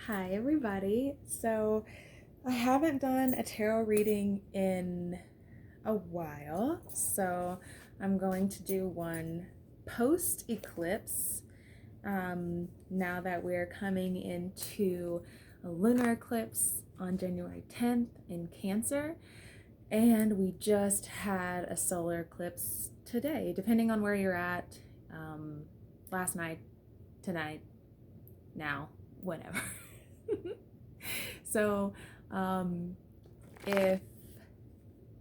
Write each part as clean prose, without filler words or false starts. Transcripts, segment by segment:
Hi, everybody. So, I haven't done a tarot reading in a while, so I'm going to do one post eclipse. Now that we're coming into a lunar eclipse on January 10th in Cancer, and we just had a solar eclipse today, depending on where you're at, last night, tonight, now, whenever. So, if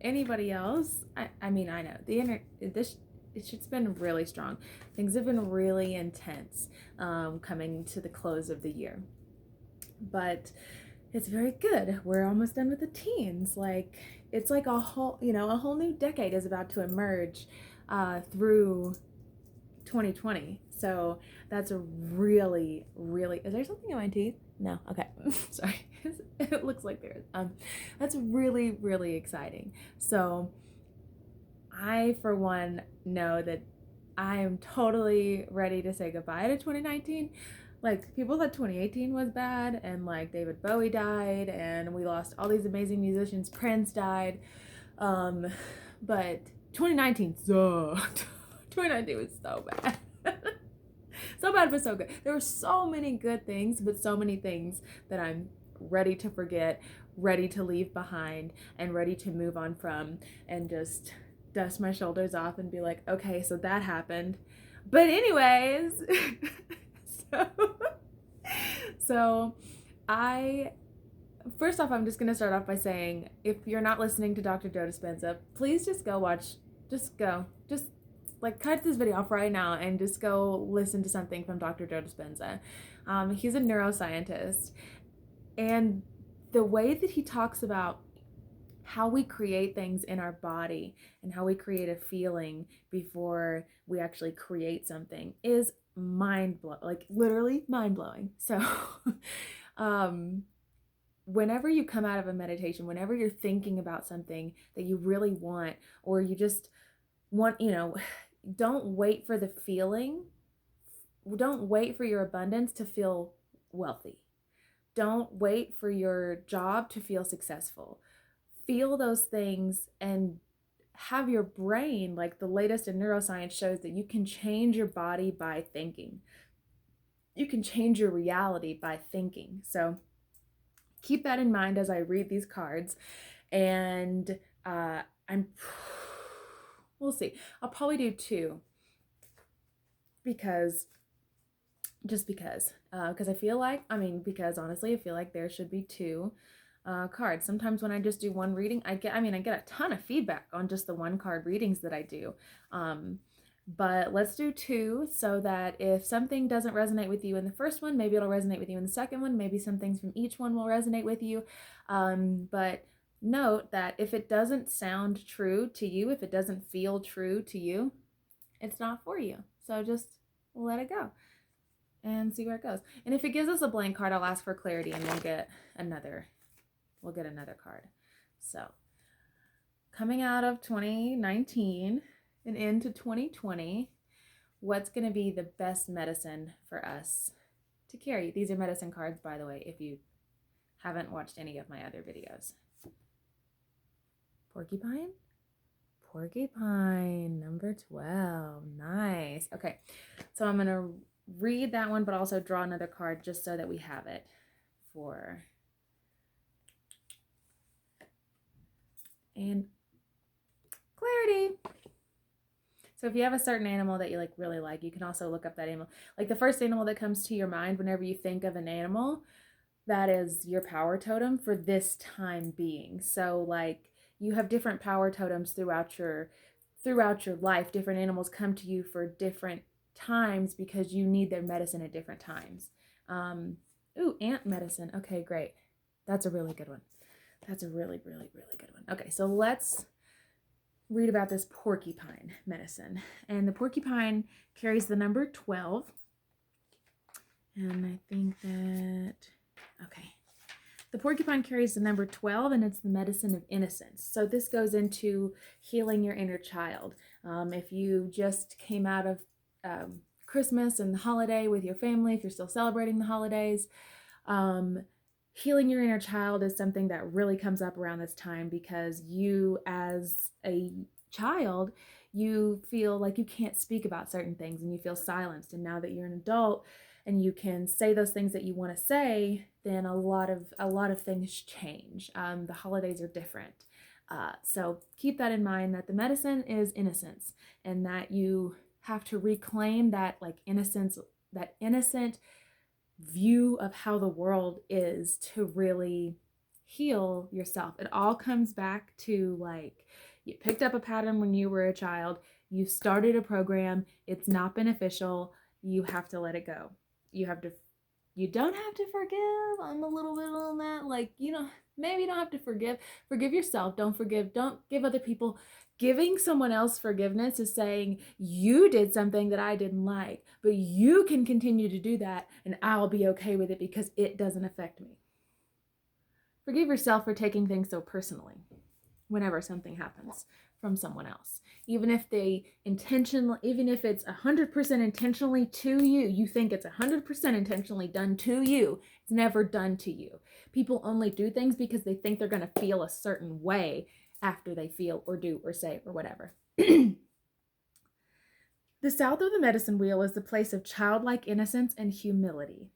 anybody else, I mean, I know it's been really strong. Things have been really intense coming to the close of the year, but it's very good. We're almost done with the teens. Like it's like a whole new decade is about to emerge through 2020. So that's a really, really. Is there something in my teeth? No. Okay. Sorry. It looks like there is. That's really, really exciting. So I, for one, know that I am totally ready to say goodbye to 2019. Like, people thought 2018 was bad, and like David Bowie died, and we lost all these amazing musicians. Prince died. But 2019 sucked. 2019 was so bad. So bad, but so good. There were so many good things, but so many things that I'm ready to forget, ready to leave behind, and ready to move on from, and just dust my shoulders off and be like, okay, so that happened. But anyways, so, so I first off, I'm just going to start off by saying, if you're not listening to Dr. Joe Dispenza, please just go watch, just like cut this video off right now and just go listen to something from Dr. Joe Dispenza. He's a neuroscientist, and the way that he talks about how we create things in our body and how we create a feeling before we actually create something is mind-blowing, like literally mind-blowing. So whenever you come out of a meditation, whenever you're thinking about something that you really want, or you just want, don't wait for the feeling. Don't wait for your abundance to feel wealthy. Don't wait for your job to feel successful. Feel those things and have your brain, like the latest in neuroscience shows that you can change your body by thinking. You can change your reality by thinking. So keep that in mind as I read these cards. And we'll see. I'll probably do two because I feel like, because honestly, I feel like there should be two cards. Sometimes when I just do one reading, I get a ton of feedback on just the one card readings that I do. But let's do two so that if something doesn't resonate with you in the first one, maybe it'll resonate with you in the second one. Maybe some things from each one will resonate with you. But note that if it doesn't sound true to you, if it doesn't feel true to you, it's not for you. So just let it go and see where it goes. And if it gives us a blank card, I'll ask for clarity and we'll get another card. So coming out of 2019 and into 2020, what's going to be the best medicine for us to carry? These are medicine cards, by the way, if you haven't watched any of my other videos. Porcupine? Porcupine, number 12. Nice. Okay, so I'm going to read that one, but also draw another card just so that we have it for... and clarity. So if you have a certain animal that you really like, you can also look up that animal. Like the first animal that comes to your mind whenever you think of an animal, that is your power totem for this time being. So like you have different power totems throughout your life. Different animals come to you for different times because you need their medicine at different times. Ooh, ant medicine. Okay, great. That's a really good one. That's a really, really, really good one. Okay, so let's read about this porcupine medicine. And the porcupine carries the number 12. And I think that, okay. The porcupine carries the number 12, and it's the medicine of innocence. So this goes into healing your inner child. If you just came out of Christmas and the holiday with your family, if you're still celebrating the holidays, Healing your inner child is something that really comes up around this time, because you, as a child, you feel like you can't speak about certain things and you feel silenced. And now that you're an adult and you can say those things that you want to say, then a lot of things change. The holidays are different. So keep that in mind, that the medicine is innocence, and that you have to reclaim that innocence, that innocent view of how the world is, to really heal yourself. It all comes back to you picked up a pattern when you were a child, you started a program, it's not beneficial, you have to let it go. You don't have to forgive. I'm a little bit on that. Maybe you don't have to forgive. Forgive yourself. Don't give other people. Giving someone else forgiveness is saying, you did something that I didn't like, but you can continue to do that and I'll be okay with it because it doesn't affect me. Forgive yourself for taking things so personally whenever something happens from someone else. Even if it's 100% intentionally to you, you think it's 100% intentionally done to you, it's never done to you. People only do things because they think they're going to feel a certain way after they feel or do or say or whatever. The south of the medicine wheel is the place of childlike innocence and humility.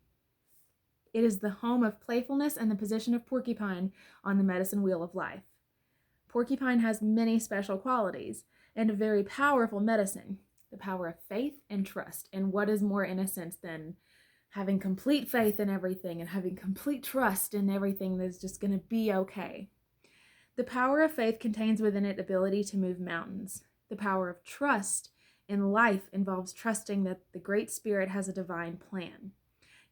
It is the home of playfulness and the position of Porcupine on the medicine wheel of life. Porcupine has many special qualities and a very powerful medicine, the power of faith and trust. And what is more innocent than having complete faith in everything and having complete trust in everything that's just going to be okay? The power of faith contains within it ability to move mountains. The power of trust in life involves trusting that the Great Spirit has a divine plan.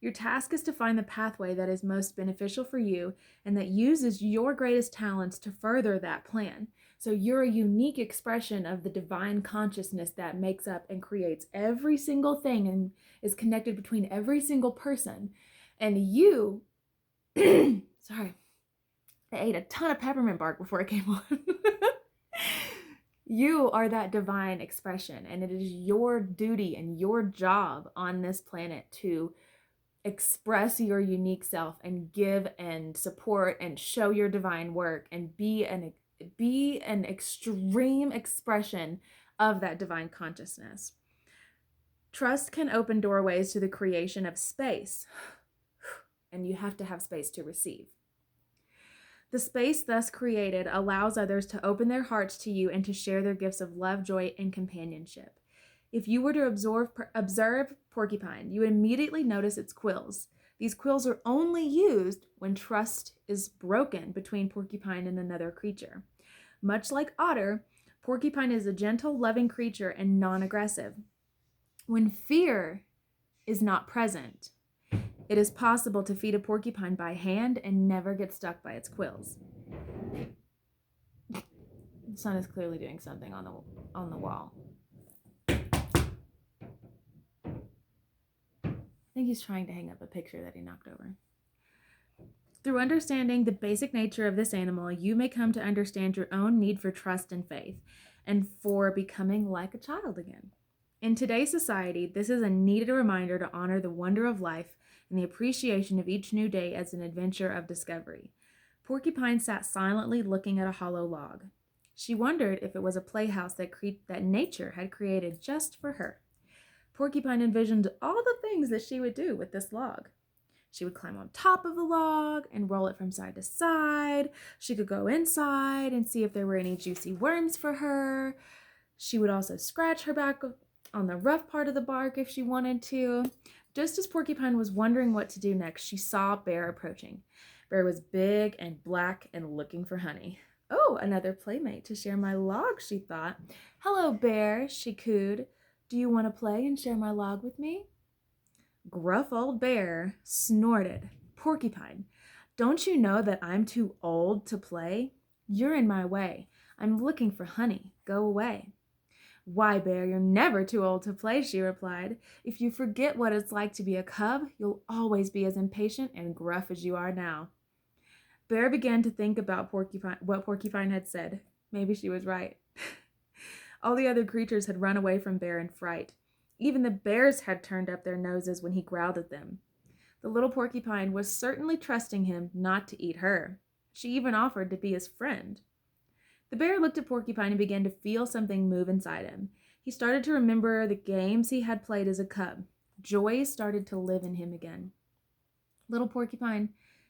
Your task is to find the pathway that is most beneficial for you and that uses your greatest talents to further that plan. So you're a unique expression of the divine consciousness that makes up and creates every single thing and is connected between every single person. And you, sorry, I ate a ton of peppermint bark before I came on. You are that divine expression, and it is your duty and your job on this planet to express your unique self and give and support and show your divine work and be an extreme expression of that divine consciousness. Trust can open doorways to the creation of space, and you have to have space to receive. The space thus created allows others to open their hearts to you and to share their gifts of love, joy, and companionship. If you were to observe Porcupine, you would immediately notice its quills. These quills are only used when trust is broken between Porcupine and another creature. Much like Otter, Porcupine is a gentle, loving creature and non-aggressive. When fear is not present, it is possible to feed a porcupine by hand and never get stuck by its quills. The sun is clearly doing something on the wall. I think he's trying to hang up a picture that he knocked over. Through understanding the basic nature of this animal, you may come to understand your own need for trust and faith, and for becoming like a child again. In today's society, this is a needed reminder to honor the wonder of life and the appreciation of each new day as an adventure of discovery. Porcupine sat silently looking at a hollow log. She wondered if it was a playhouse that nature had created just for her. Porcupine envisioned all the things that she would do with this log. She would climb on top of the log and roll it from side to side. She could go inside and see if there were any juicy worms for her. She would also scratch her back on the rough part of the bark if she wanted to. Just as Porcupine was wondering what to do next, she saw Bear approaching. Bear was big and black and looking for honey. Oh, another playmate to share my log, she thought. Hello, Bear, she cooed. Do you want to play and share my log with me? Gruff old Bear snorted. Porcupine, don't you know that I'm too old to play? You're in my way. I'm looking for honey. Go away. Why, Bear, you're never too old to play, she replied. If you forget what it's like to be a cub, you'll always be as impatient and gruff as you are now. Bear began to think about what Porcupine had said. Maybe she was right. All the other creatures had run away from Bear in fright. Even the bears had turned up their noses when he growled at them. The little porcupine was certainly trusting him not to eat her. She even offered to be his friend. The bear looked at Porcupine and began to feel something move inside him. He started to remember the games he had played as a cub. Joy started to live in him again. Little Porcupine,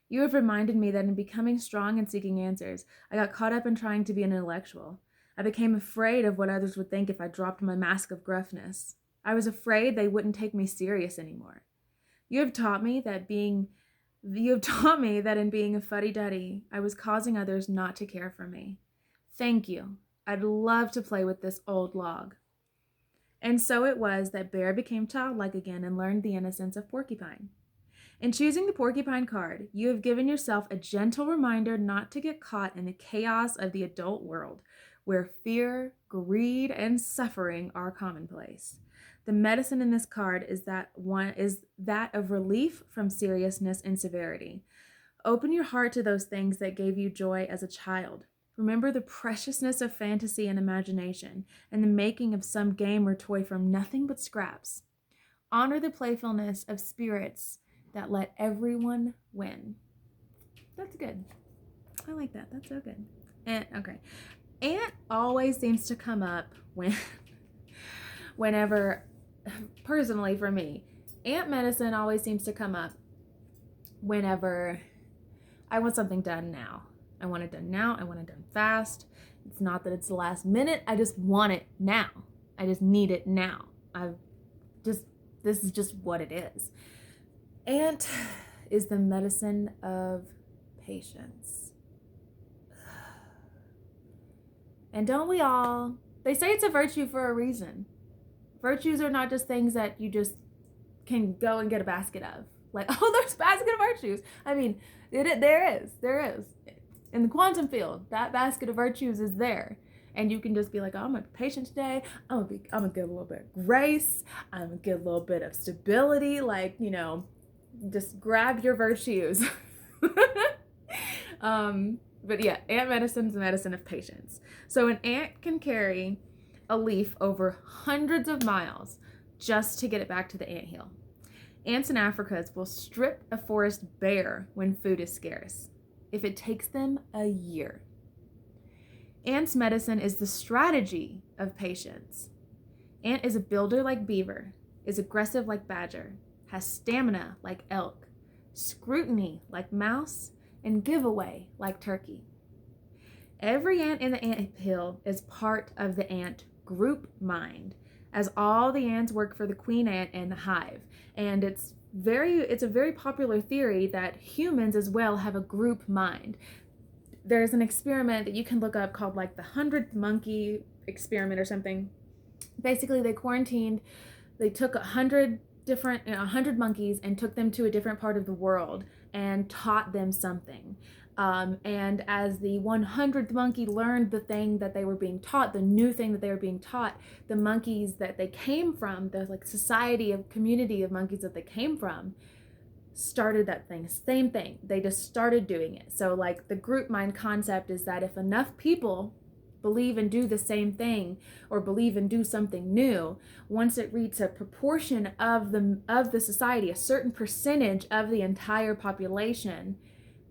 you have reminded me that in becoming strong and seeking answers, I got caught up in trying to be an intellectual. I became afraid of what others would think if I dropped my mask of gruffness. I was afraid they wouldn't take me serious anymore. You have taught me that in being a fuddy-duddy, I was causing others not to care for me. Thank you. I'd love to play with this old log. And so it was that Bear became childlike again and learned the innocence of Porcupine. In choosing the Porcupine card, you have given yourself a gentle reminder not to get caught in the chaos of the adult world, where fear, greed, and suffering are commonplace. The medicine in this card is that of relief from seriousness and severity. Open your heart to those things that gave you joy as a child. Remember the preciousness of fantasy and imagination, and the making of some game or toy from nothing but scraps. Honor the playfulness of spirits that let everyone win. That's good. I like that. That's so good. And okay. Ant always seems to come up whenever, personally for me, ant medicine always seems to come up whenever I want something done now. I want it done now. I want it done fast. It's not that it's the last minute. I just want it now. I just need it now. This is just what it is. Ant is the medicine of patience. And don't we all? They say it's a virtue for a reason. Virtues are not just things that you just can go and get a basket of. Like, oh, there's a basket of virtues. I mean, there is. In the quantum field, that basket of virtues is there. And you can just be like, oh, I'm gonna be patient today. I'm gonna get a little bit of grace. I'm gonna get a little bit of stability. Like, just grab your virtues. But yeah, ant medicine is the medicine of patience. So an ant can carry a leaf over hundreds of miles just to get it back to the anthill. Ants in Africa will strip a forest bare when food is scarce, if it takes them a year. Ant's medicine is the strategy of patience. Ant is a builder like beaver, is aggressive like badger, has stamina like elk, scrutiny like mouse, and giveaway like turkey. Every ant in the anthill is part of the ant group mind, as all the ants work for the queen ant and the hive. And it's a very popular theory that humans as well have a group mind. There's an experiment that you can look up called like the 100th monkey experiment or something. Basically, they took 100 monkeys and took them to a different part of the world and taught them something. And as the 100th monkey learned the thing that they were being taught, the new thing that they were being taught, the monkeys that they came from, the community of monkeys that they came from, started that thing. Same thing. They just started doing it. So like the group mind concept is that if enough people believe and do the same thing or believe and do something new, once it reaches a proportion of the society, a certain percentage of the entire population,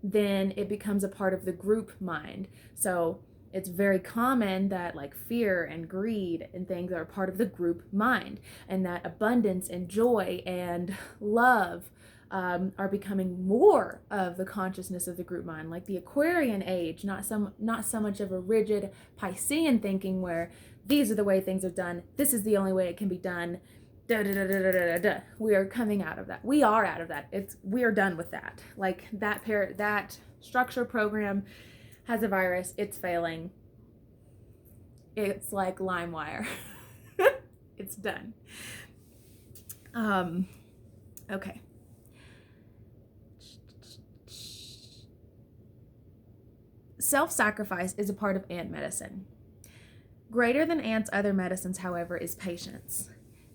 then it becomes a part of the group mind. So it's very common that like fear and greed and things are part of the group mind, and that abundance and joy and love are becoming more of the consciousness of the group mind, like the Aquarian age, not so much of a rigid Piscean thinking where these are the way things are done, this is the only way it can be done, We are coming out of that. We are out of that. We are done with that. Like that structure program has a virus. It's failing. It's like LimeWire. It's done. Okay. Self-sacrifice is a part of ant medicine. Greater than ants' other medicines, however, is patience.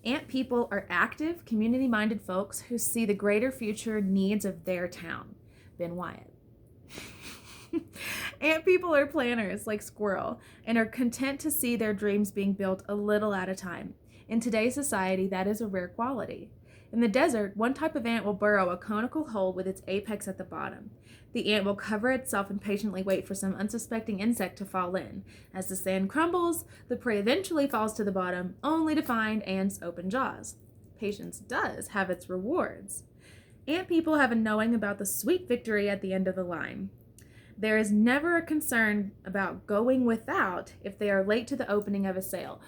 Ant people are active, community-minded folks who see the greater future needs of their town. Ben Wyatt. Ant people are planners like squirrel and are content to see their dreams being built a little at a time. In today's society, that is a rare quality. In the desert, one type of ant will burrow a conical hole with its apex at the bottom. The ant will cover itself and patiently wait for some unsuspecting insect to fall in. As the sand crumbles, the prey eventually falls to the bottom, only to find ants' open jaws. Patience does have its rewards. Ant people have a knowing about the sweet victory at the end of the line. There is never a concern about going without if they are late to the opening of a sale.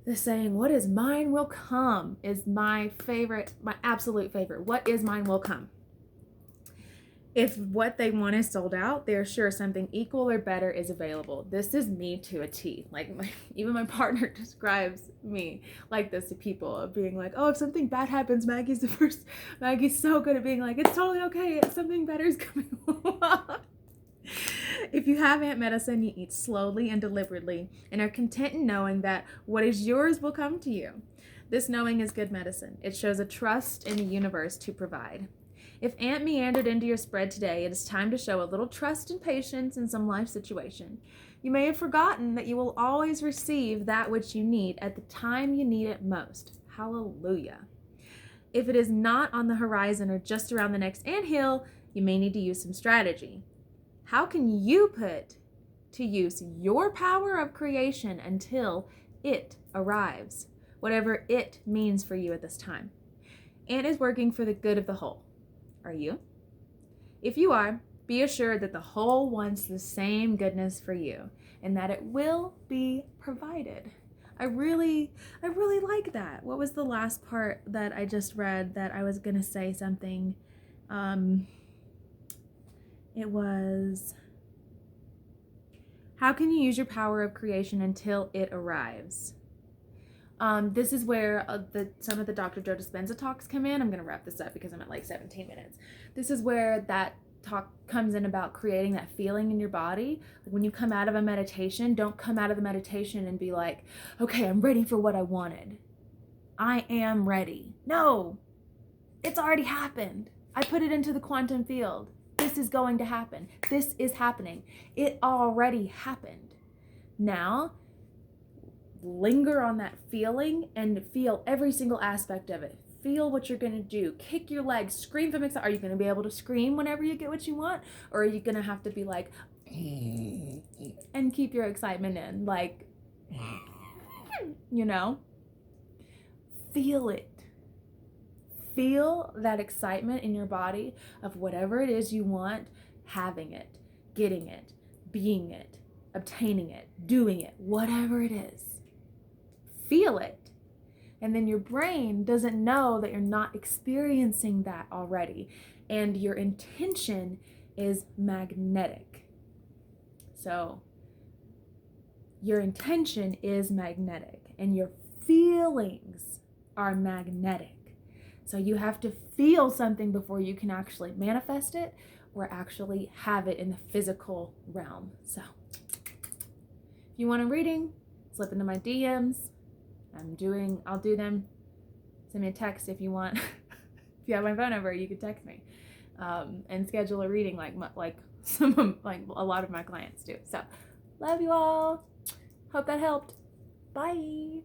The saying, "What is mine will come," is my favorite, my absolute favorite. What is mine will come. If what they want is sold out, they're sure something equal or better is available. This is me to a T. Like, even my partner describes me like this to people, of being like, "Oh, if something bad happens, Maggie's so good at being like, it's totally okay, something better is coming along." If you have ant medicine, you eat slowly and deliberately and are content in knowing that what is yours will come to you. This knowing is good medicine. It shows a trust in the universe to provide. If ant meandered into your spread today, it is time to show a little trust and patience in some life situation. You may have forgotten that you will always receive that which you need at the time you need it most. Hallelujah. If it is not on the horizon or just around the next anthill, you may need to use some strategy. How can you put to use your power of creation until it arrives, whatever it means for you at this time? Ant is working for the good of the whole. Are you? If you are, be assured that the whole wants the same goodness for you and that it will be provided. I really like that. What was the last part that I just read that I was going to say something? It was, how can you use your power of creation until it arrives? This is where some of the Dr. Joe Dispenza talks come in. I'm going to wrap this up because I'm at like 17 minutes. This is where that talk comes in about creating that feeling in your body. Like when you come out of a meditation, don't come out of the meditation and be like, "Okay, I'm ready for what I wanted. I am ready." No, it's already happened. I put it into the quantum field. This is going to happen. This is happening. It already happened. Now, linger on that feeling and feel every single aspect of it. Feel what you're going to do. Kick your legs. Scream from excitement. Are you going to be able to scream whenever you get what you want? Or are you going to have to be like, and keep your excitement in? Like, you know? Feel it. Feel that excitement in your body of whatever it is you want, having it, getting it, being it, obtaining it, doing it, whatever it is. Feel it. And then your brain doesn't know that you're not experiencing that already. And your intention is magnetic. So your intention is magnetic and your feelings are magnetic. So you have to feel something before you can actually manifest it or actually have it in the physical realm. So if you want a reading, slip into my DMs. I'll do them. Send me a text if you want. If you have my phone number, you can text me and schedule a reading like a lot of my clients do. So love you all. Hope that helped. Bye.